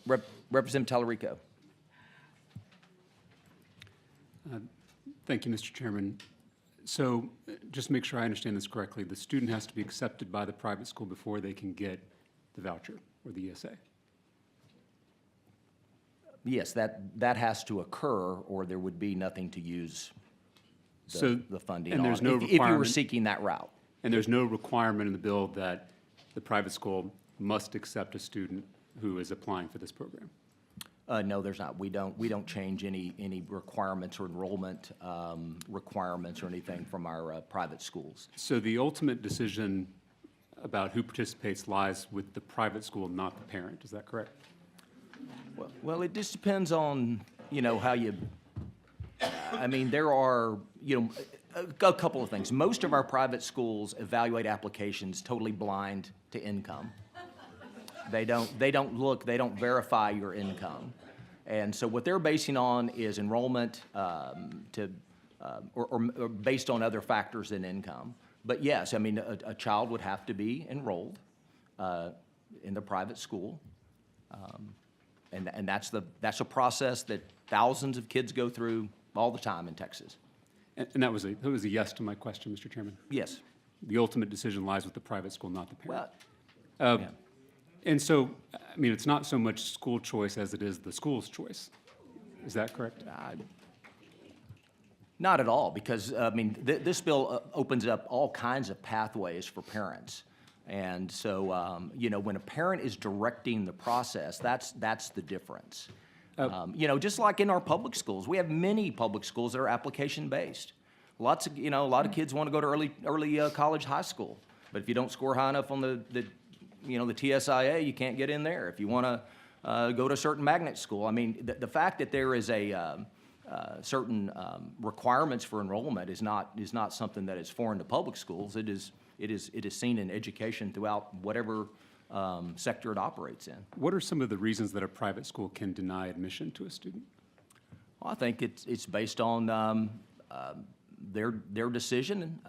Representative Talarico. Thank you, Mr. Chairman. So just to make sure I understand this correctly, the student has to be accepted by the private school before they can get the voucher or the ESA? Yes, that has to occur, or there would be nothing to use the funding and on, there's no if you were requirement- seeking that route. And there's no requirement in the bill that the private school must accept a student who is applying for this program? No, there's not. We don't change any requirements or enrollment requirements or anything from our private schools. So the ultimate decision about who participates lies with the private school, not the parent. Is that correct? Well, it just depends on, how you, I mean, there are, a couple of things. Most of our private schools evaluate applications totally blind to income. They don't verify your income. And so what they're basing on is enrollment or based on other factors than income. But yes, I mean, a child would have to be enrolled in the private school. And that's a process that thousands of kids go through all the time in Texas. And that was a yes to my question, Mr. Chairman. Yes. The ultimate decision lies with the private school, not the parent. Well, yeah. And so, I mean, it's not so much school choice as it is the school's choice. Is that correct? Not at all, because, I mean, this bill opens up all kinds of pathways for parents. And so, when a parent is directing the process, that's the difference. Just like in our public schools, we have many public schools that are application-based. A lot of kids want to go to early college, high school. But if you don't score high enough on the TSIA, you can't get in there. If you want to go to a certain magnet school, I mean, the fact that there is a certain requirements for enrollment is not something that is foreign to public schools. It is seen in education throughout whatever sector it operates in. What are some of the reasons that a private school can deny admission to a student? Well, I think it's based on their decision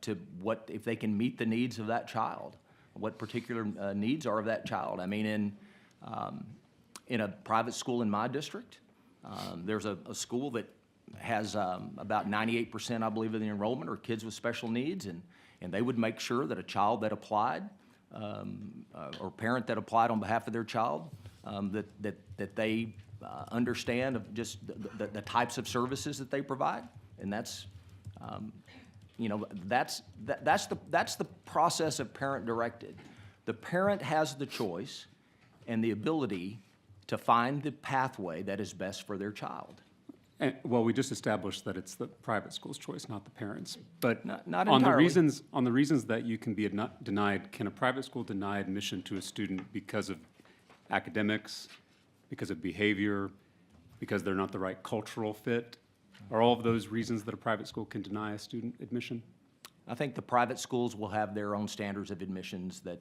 to what if they can meet the needs of that child, what particular needs are of that child. I mean, in a private school in my district, there's a school that has about 98%, I believe, of the enrollment are kids with special needs, and they would make sure that a child that applied or parent that applied on behalf of their child, that they understand of just the types of services that they provide, and that's the process of parent-directed. The parent has the choice and the ability to find the pathway that is best for their child. Well, we just established that it's the private school's choice, not the parents'. But not on entirely. On the reasons that you can be denied, can a private school deny admission to a student because of academics, because of behavior, because they're not the right cultural fit? Are all of those reasons that a private school can deny a student admission? I think the private schools will have their own standards of admissions that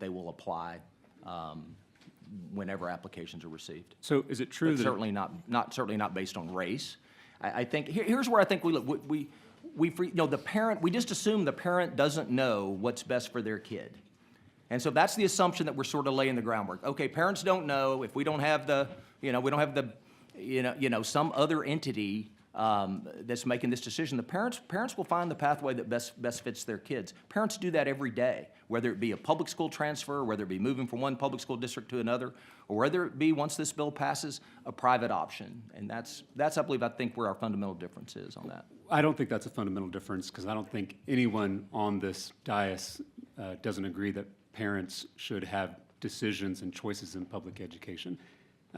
they will apply whenever applications are received. So is it true But that certainly not based on race. I think here's where I think we look. The parent. We just assume the parent doesn't know what's best for their kid, and so that's the assumption that we're sort of laying the groundwork. Okay, parents don't know. If we don't have some other entity that's making this decision, the parents will find the pathway that best fits their kids. Parents do that every day, whether it be a public school transfer, whether it be moving from one public school district to another, or whether it be, once this bill passes, a private option. And that's I think where our fundamental difference is on that. I don't think that's a fundamental difference, because I don't think anyone on this dais doesn't agree that parents should have decisions and choices in public education.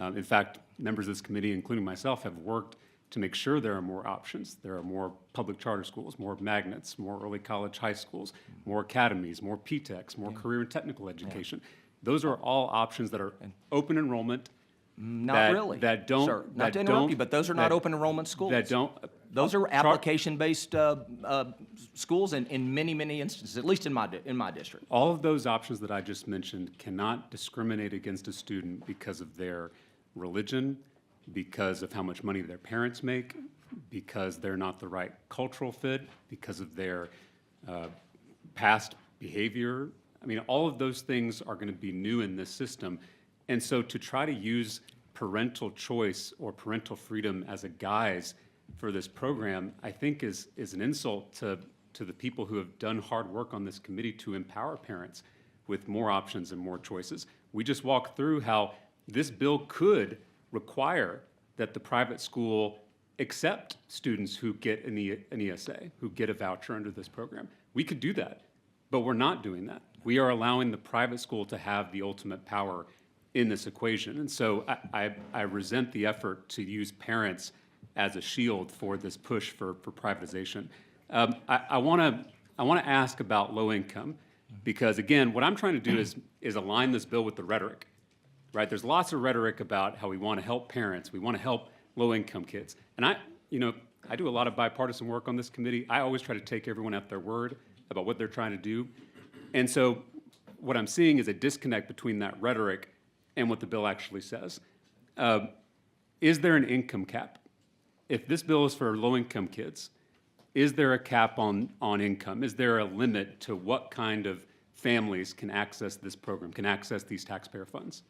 In fact, members of this committee, including myself, have worked to make sure there are more options. There are more public charter schools, more magnets, more early college high schools, more academies, more PTECs, more career and technical education. Those are all options that are open enrollment. Not really. That don't. Sir, not to interrupt you, but those are not open enrollment schools. That don't. Those are application-based schools in many instances, at least in my district. All of those options that I just mentioned cannot discriminate against a student because of their religion, because of how much money their parents make, because they're not the right cultural fit, because of their past behavior. I mean, all of those things are going to be new in this system. And so to try to use parental choice or parental freedom as a guise for this program, I think is an insult to the people who have done hard work on this committee to empower parents with more options and more choices. We just walked through how this bill could require that the private school accept students who get an ESA, who get a voucher under this program. We could do that, but we're not doing that. We are allowing the private school to have the ultimate power in this equation. And so I resent the effort to use parents as a shield for this push for privatization. I want to ask about low income, because again, what I'm trying to do is align this bill with the rhetoric, right? There's lots of rhetoric about how we want to help parents, we want to help low income kids. And I do a lot of bipartisan work on this committee. I always try to take everyone at their word about what they're trying to do. And so what I'm seeing is a disconnect between that rhetoric and what the bill actually says. Is there an income cap? If this bill is for low-income kids, is there a cap on income? Is there a limit to what kind of families can access this program, can access these taxpayer funds?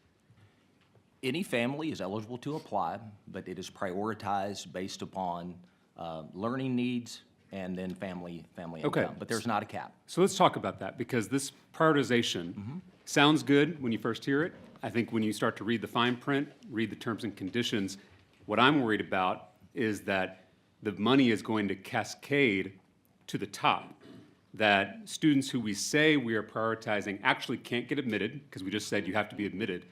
Any family is eligible to apply, but it is prioritized based upon learning needs and then family income. Okay. But there's not a cap. So let's talk about that, because this prioritization sounds good when you first hear it. I think when you start to read the fine print, read the terms and conditions, what I'm worried about is that the money is going to cascade to the top, that students who we say we are prioritizing actually can't get admitted, because we just said you have to be admitted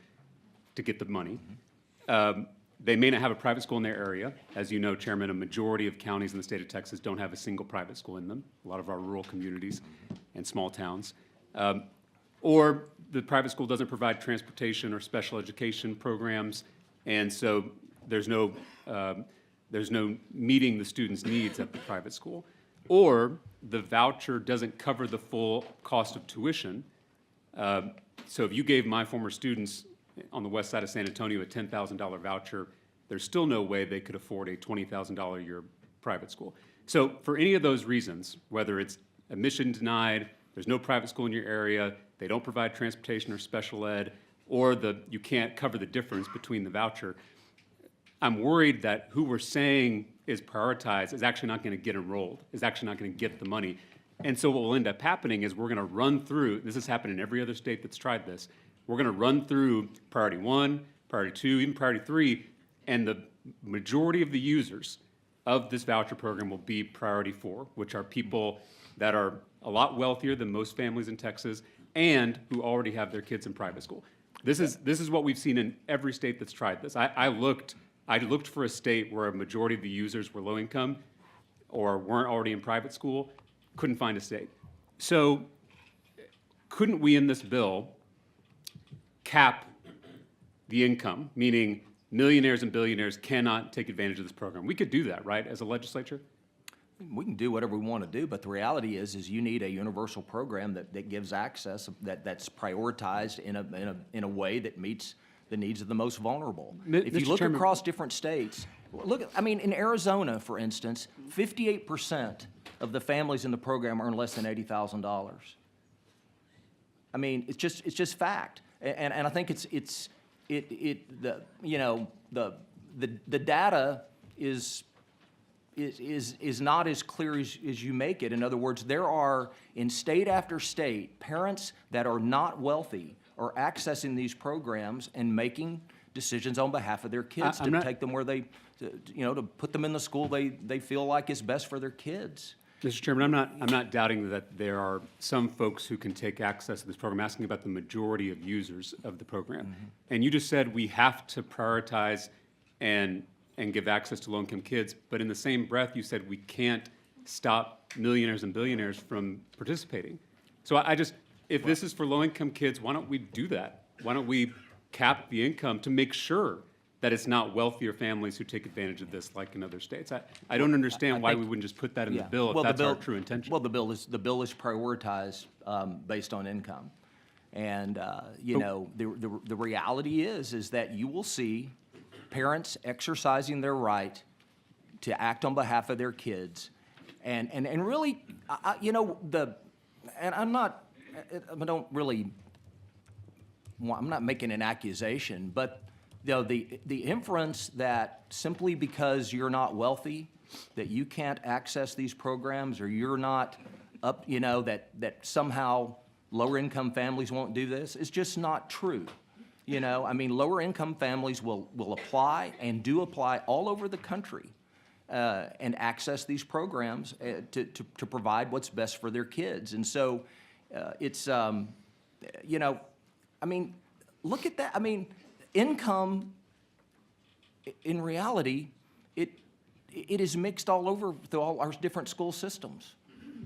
to get the money. They may not have a private school in their area. As you know, Chairman, a majority of counties in the state of Texas don't have a single private school in them, a lot of our rural communities and small towns. Or the private school doesn't provide transportation or special education programs, and so there's no meeting the students' needs at the private school. Or the voucher doesn't cover the full cost of tuition. So if you gave my former students on the west side of San Antonio a $10,000 voucher, there's still no way they could afford a $20,000 a year private school. So for any of those reasons, whether it's admission denied, there's no private school in your area, they don't provide transportation or special ed, or you can't cover the difference between the voucher, I'm worried that who we're saying is prioritized is actually not going to get enrolled, is actually not going to get the money. And so what will end up happening is we're going to run through, this has happened in every other state that's tried this, we're going to run through priority 1, priority 2, even priority 3, and the majority of the users of this voucher program will be priority 4, which are people that are a lot wealthier than most families in Texas and who already have their kids in private school. This is what we've seen in every state that's tried this. I looked for a state where a majority of the users were low income or weren't already in private school, couldn't find a state. So couldn't we in this bill cap the income, meaning millionaires and billionaires cannot take advantage of this program? We could do that, right, as a legislature? We can do whatever we want to do, but the reality is you need a universal program that gives access, that's prioritized in a way that meets the needs of the most vulnerable. If you look across different states, in Arizona, for instance, 58% of the families in the program earn less than $80,000. I mean, it's just fact, and I think the data is not as clear as you make it. In other words, there are, in state after state, parents that are not wealthy are accessing these programs and making decisions on behalf of their kids to take them where to put them in the school they feel like is best for their kids. Mr. Chairman, I'm not doubting that there are some folks who can take access to this program. I'm asking about the majority of users of the program. Mm-hmm. And you just said we have to prioritize and give access to low-income kids, but in the same breath, you said we can't stop millionaires and billionaires from participating. So if this is for low-income kids, why don't we do that? Why don't we cap the income to make sure that it's not wealthier families who take advantage of this like in other states? I don't understand why we wouldn't just put that in the bill if that's our true intention. Well, the bill is prioritized based on income. And, the reality is that you will see parents exercising their right to act on behalf of their kids. And really, I don't really I'm not making an accusation, but the inference that simply because you're not wealthy, that you can't access these programs, or you're not up, that somehow lower income families won't do this is just not true. Lower income families will apply and do apply all over the country and access these programs to provide what's best for their kids. And so it's, look at that. Income, in reality, it is mixed all over through all our different school systems.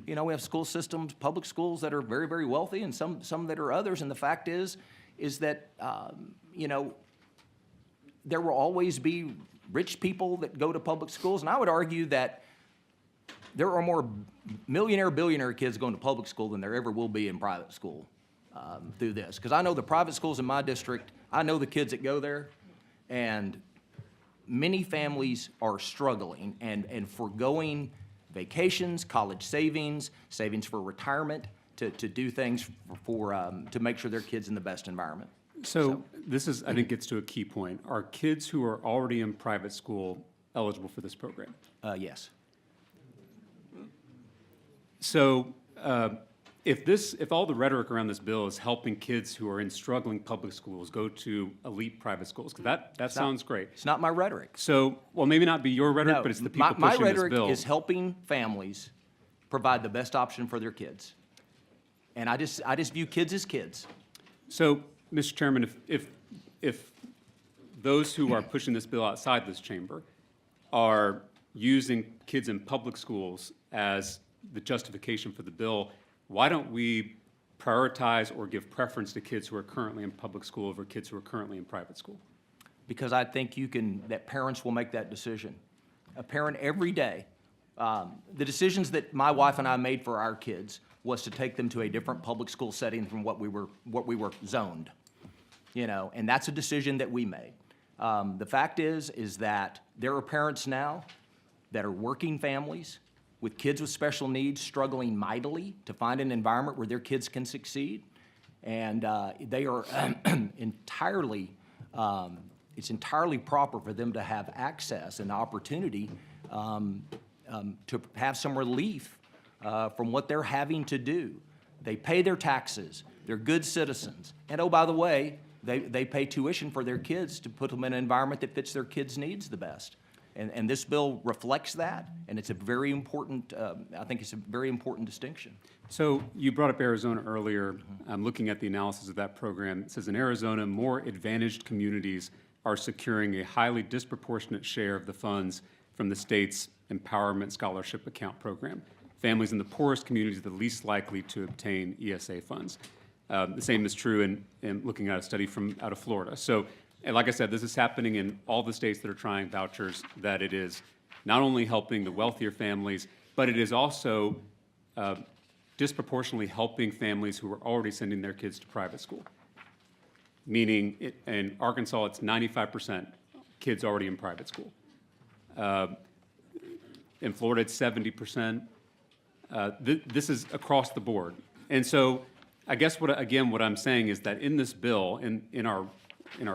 We have school systems, public schools that are very, very wealthy, and some that are others. And the fact is that, there will always be rich people that go to public schools. And I would argue that there are more millionaire, billionaire kids going to public school than there ever will be in private school through this. Because I know the private schools in my district, I know the kids that go there, and many families are struggling and foregoing vacations, college savings for retirement, to do things to make sure their kids in the best environment. So this is, I think, gets to a key point. Are kids who are already in private school eligible for this program? Yes. So if all the rhetoric around this bill is helping kids who are in struggling public schools go to elite private schools, because that sounds great. It's not my rhetoric. So, well, maybe not be your rhetoric, No, but it's the people my pushing this rhetoric bill. is helping families provide the best option for their kids. And I just view kids as kids. So, Mr. Chairman, if those who are pushing this bill outside this chamber are using kids in public schools as the justification for the bill, why don't we prioritize or give preference to kids who are currently in public school over kids who are currently in private school? Because I think that parents will make that decision. A parent every day, the decisions that my wife and I made for our kids was to take them to a different public school setting from what we were zoned, and that's a decision that we made. The fact is that there are parents now that are working families with kids with special needs struggling mightily to find an environment where their kids can succeed, and they are entirely, it's entirely proper for them to have access and opportunity to have some relief from what they're having to do. They pay their taxes, they're good citizens, and oh, by the way, they pay tuition for their kids to put them in an environment that fits their kids' needs the best. And this bill reflects that, and it's a very important, I think it's a very important distinction. So you brought up Arizona earlier. I'm looking at the analysis of that program. It says in Arizona, more advantaged communities are securing a highly disproportionate share of the funds from the state's Empowerment Scholarship Account program. Families in the poorest communities are the least likely to obtain ESA funds. The same is true in looking at a study from out of Florida. So, and like I said, this is happening in all the states that are trying vouchers, that it is not only helping the wealthier families, but it is also disproportionately helping families who are already sending their kids to private school. Meaning, in Arkansas, it's 95% kids already in private school. In Florida, it's 70%. This is across the board. And so I guess what I'm saying is that in this bill, in our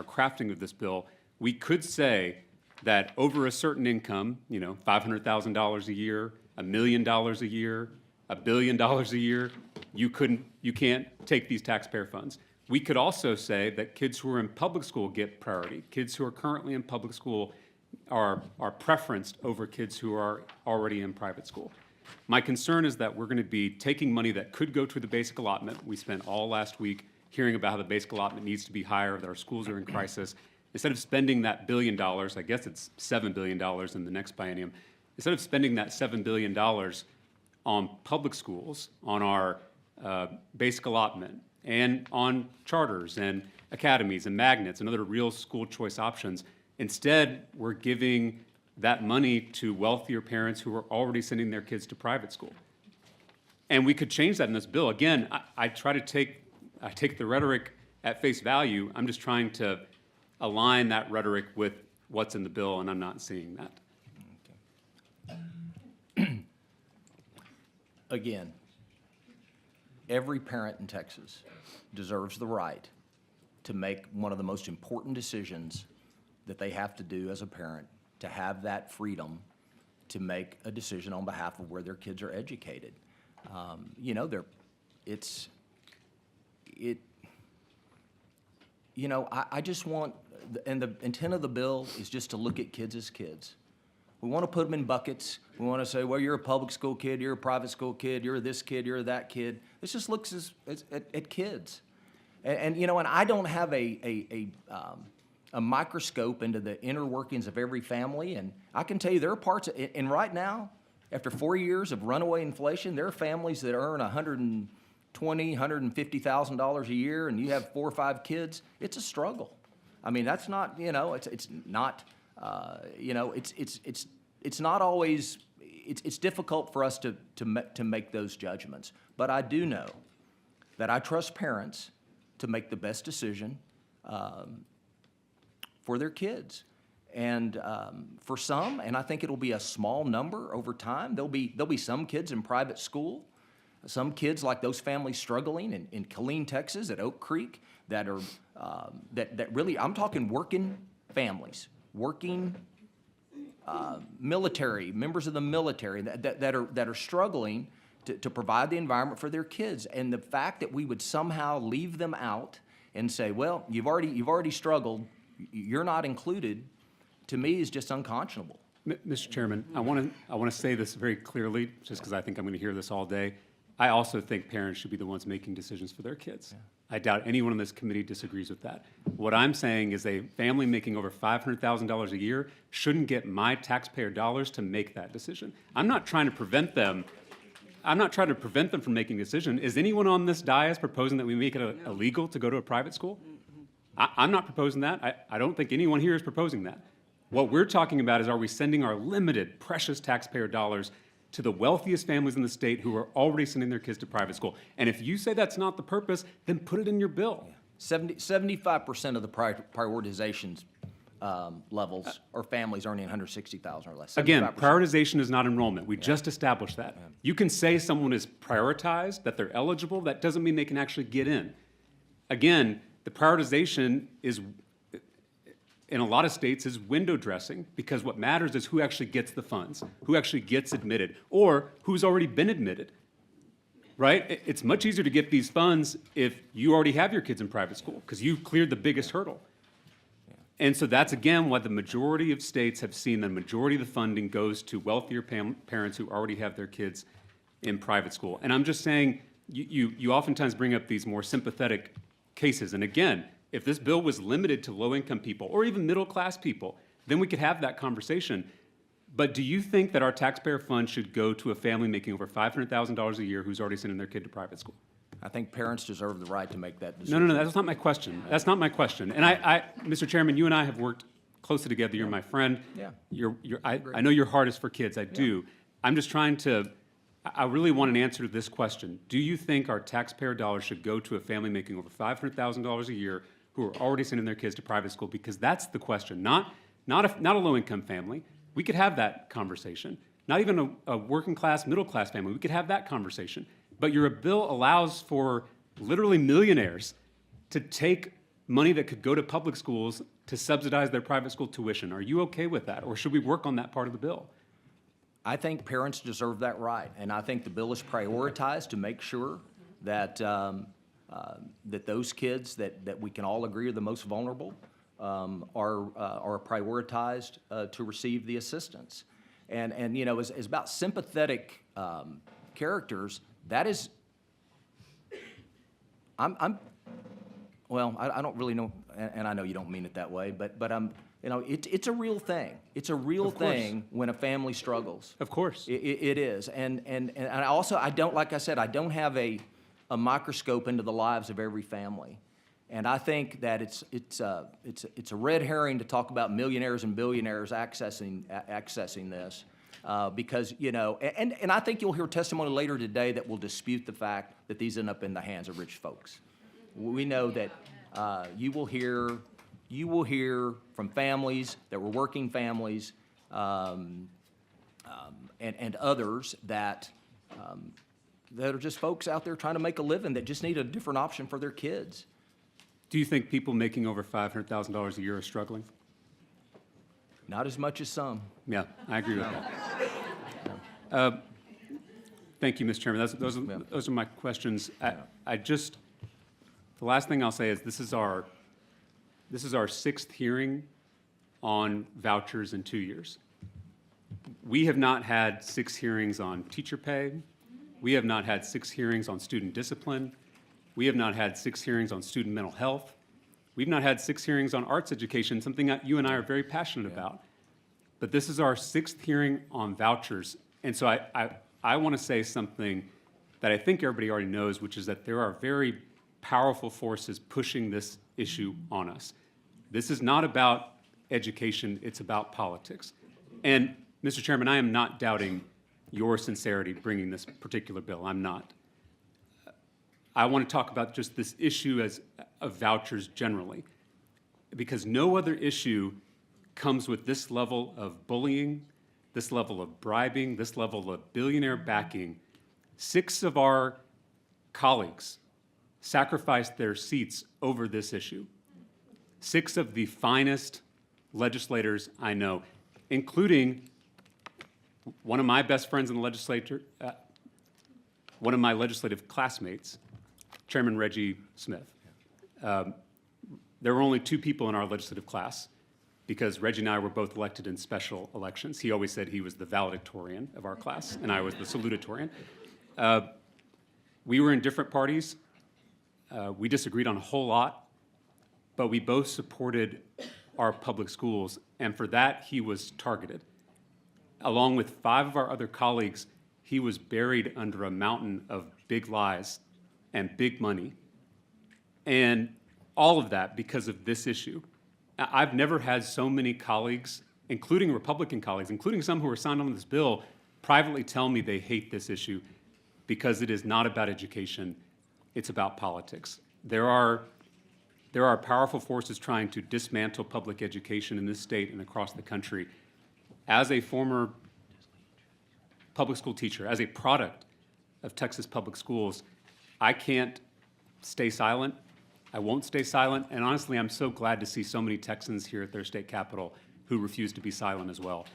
crafting of this bill, we could say that over a certain income, $500,000 a year, $1 million a year, $1 billion a year, you can't take these taxpayer funds. We could also say that kids who are in public school get priority. Kids who are currently in public school are preferenced over kids who are already in private school. My concern is that we're going to be taking money that could go to the basic allotment. We spent all last week hearing about how the basic allotment needs to be higher, that our schools are in crisis. Instead of spending that $1 billion, I guess it's $7 billion in the next biennium, instead of spending that $7 billion on public schools, on our basic allotment, and on charters and academies and magnets and other real school choice options, instead we're giving that money to wealthier parents who are already sending their kids to private school. And we could change that in this bill. Again, I take the rhetoric at face value. I'm just trying to align that rhetoric with what's in the bill, and I'm not seeing that. Okay. Again, every parent in Texas deserves the right to make one of the most important decisions that they have to do as a parent, to have that freedom to make a decision on behalf of where their kids are educated. You know, I just want, and the intent of the bill is just to look at kids as kids. We want to put them in buckets. We want to say, well, you're a public school kid, you're a private school kid, you're this kid, you're that kid. This just looks at kids. And you know, and I don't have a microscope into the inner workings of every family. And I can tell you there are parts, and right now, after 4 years of runaway inflation, there are families that earn $120,000, $150,000 a year, and you have 4 or 5 kids. It's a struggle. I mean, that's not, you know, it's not, you know, it's not always, it's difficult for us to make those judgments. But I do know that I trust parents to make the best decision for their kids. And for some, and I think it'll be a small number over time, there'll be some kids in private school, some kids like those families struggling in Killeen, Texas, at Oak Creek, that are that really, I'm talking working families, working military, members of the military that are struggling to provide the environment for their kids. And the fact that we would somehow leave them out and say, well, you've already struggled, you're not included, to me is just unconscionable. Mr. Chairman, I want to say this very clearly, just because I think I'm going to hear this all day. I also think parents should be the ones making decisions for their kids. Yeah. I doubt anyone on this committee disagrees with that. What I'm saying is a family making over $500,000 a year shouldn't get my taxpayer dollars to make that decision. I'm not trying to prevent them from making a decision. Is anyone on this dais proposing that we make it illegal to go to a private school? I'm not proposing that. I don't think anyone here is proposing that. What we're talking about is, are we sending our limited, precious taxpayer dollars to the wealthiest families in the state who are already sending their kids to private school? And if you say that's not the purpose, then put it in your bill. 75% of the prioritizations levels are families earning $160,000 or less. 75%. Again, prioritization is not enrollment. We just established that. Yeah. You can say someone is prioritized, that they're eligible. That doesn't mean they can actually get in. Again, the prioritization is, in a lot of states, is window dressing, because what matters is who actually gets the funds, who actually gets admitted, or who's already been admitted, right? It's much easier to get these funds if you already have your kids in private school, because you've cleared the biggest hurdle. Yeah. And so that's, again, why the majority of states have seen the majority of the funding goes to wealthier parents who already have their kids in private school. And I'm just saying, you oftentimes bring up these more sympathetic cases. And again, if this bill was limited to low-income people or even middle-class people, then we could have that conversation. But do you think that our taxpayer fund should go to a family making over $500,000 a year who's already sending their kid to private school? I think parents deserve the right to make that decision. No, that's not my question. That's not my question. And Mr. Chairman, you and I have worked closely together. You're my friend. Yeah. I know your heart is for kids. I do. I'm just trying to, I really want an answer to this question. Do you think our taxpayer dollars should go to a family making over $500,000 a year who are already sending their kids to private school? Because that's the question, not a low-income family. We could have that conversation. Not even a working-class, middle-class family. We could have that conversation. But your bill allows for literally millionaires to take money that could go to public schools to subsidize their private school tuition. Are you okay with that, or should we work on that part of the bill? I think parents deserve that right, and I think the bill is prioritized to make sure that that those kids that we can all agree are the most vulnerable are prioritized to receive the assistance. And you know, as about sympathetic characters, that is, well, I don't really know, and I know you don't mean it that way, but you know, it's a real thing. It's a real thing when a family struggles. Of course. It is, and I also, I don't, like I said, I don't have a microscope into the lives of every family. And I think that it's a red herring to talk about millionaires and billionaires accessing this, because, you know, and I think you'll hear testimony later today that will dispute the fact that these end up in the hands of rich folks. We know that you will hear from families that were working families and others that are just folks out there trying to make a living that just need a different option for their kids Do you think people making over $500,000 a year are struggling? Not as much as some. Yeah, I agree with that. Thank you, Mr. Chairman. Those are my questions. I just, the last thing I'll say is this is our sixth hearing on vouchers in 2 years. We have not had 6 hearings on teacher pay. We have not had 6 hearings on student discipline. We have not had 6 hearings on student mental health. We've not had 6 hearings on arts education, something that you and I are very passionate about. But this is our 6th hearing on vouchers. And so I want to say something that I think everybody already knows, which is that there are very powerful forces pushing this issue on us. This is not about education, it's about politics. And Mr. Chairman, I am not doubting your sincerity bringing this particular bill. I'm not. I want to talk about just this issue of vouchers generally, because no other issue comes with this level of bullying, this level of bribing, this level of billionaire backing. 6 of our colleagues sacrificed their seats over this issue. 6 of the finest legislators I know, including one of my best friends in the legislature, one of my legislative classmates, Chairman Reggie Smith. There were only 2 people in our legislative class because Reggie and I were both elected in special elections. He always said he was the valedictorian of our class, and I was the salutatorian. We were in different parties. We disagreed on a whole lot, but we both supported our public schools, and for that, he was targeted. Along with 5 of our other colleagues, he was buried under a mountain of big lies and big money, and all of that because of this issue. I've never had so many colleagues, including Republican colleagues, including some who are signed on this bill, privately tell me they hate this issue because it is not about education, it's about politics. There are powerful forces trying to dismantle public education in this state and across the country. As a former public school teacher, as a product of Texas public schools, I can't stay silent. I won't stay silent. And honestly, I'm so glad to see so many Texans here at their state capitol who refuse to be silent as well.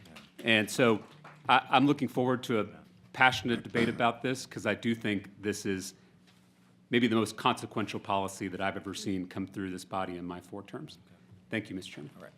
And so I'm looking forward to a passionate debate about this because I do think this is maybe the most consequential policy that I've ever seen come through this body in my 4 terms. Thank you, Mr. Chairman. All right.